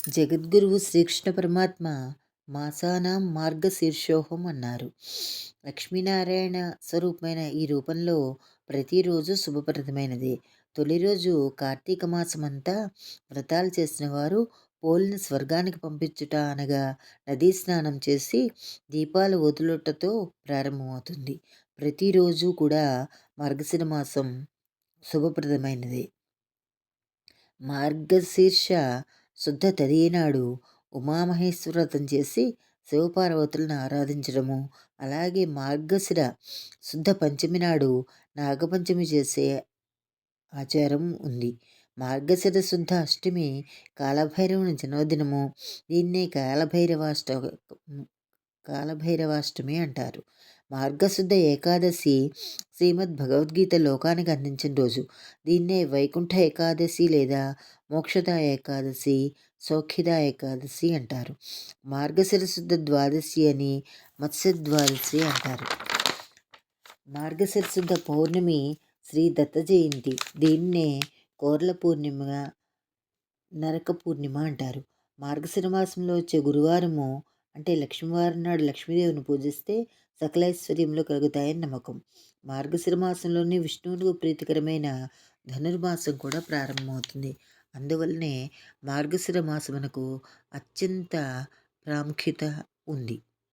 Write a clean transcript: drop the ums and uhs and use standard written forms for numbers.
జగద్గురువు శ్రీకృష్ణ పరమాత్మ మాసానాం మార్గశీర్షోహం అన్నారు. లక్ష్మీనారాయణ స్వరూపమైన ఈ రూపంలో ప్రతిరోజు శుభప్రదమైనది. తొలి రోజు కార్తీక మాసమంతా వ్రతాలు చేసిన వారు పోలిని స్వర్గానికి పంపించుట అనగా నదీ స్నానం చేసి దీపాలు వదులుటతో ప్రారంభమవుతుంది. ప్రతిరోజు కూడా మార్గశిర మాసం శుభప్రదమైనది. మార్గశీర్ష శుద్ధ తదియనాడు ఉమామహేశ్వర వ్రతం చేసి శివపార్వతులను ఆరాధించడము, అలాగే మార్గశిర శుద్ధ పంచమి నాడు నాగపంచమి చేసే ఆచారం ఉంది. మార్గశిర శుద్ధ అష్టమి కాలభైరవుని జన్మదినము. దీన్నే కాలభైరవాష్టమి అంటారు. మార్గశుద్ధ ఏకాదశి శ్రీమద్ భగవద్గీత లోకానికి అందించిన రోజు. దీన్నే వైకుంఠ ఏకాదశి లేదా మోక్షద ఏకాదశి, సౌఖ్యద ఏకాదశి అంటారు. మార్గశిర శుద్ధ ద్వాదశి అని మత్స్య ద్వాదశి అంటారు. మార్గశిర శుద్ధ పౌర్ణమి శ్రీ దత్త జయంతి. దీన్నే కోర్ల పూర్ణిమ, నరక పూర్ణిమ అంటారు. మార్గశిర మాసంలో వచ్చే గురువారము అంటే లక్ష్మీవారం నాడు లక్ష్మీదేవిని పూజిస్తే సకలైశ్వర్యములు కలుగుతాయని నమ్మకం. మార్గశిర మాసంలోనే విష్ణువుకు ప్రీతికరమైన ధనుర్మాసం కూడా ప్రారంభమవుతుంది. అందువల్లనే మార్గశిర మాసమునకు అత్యంత ప్రాముఖ్యత ఉంది.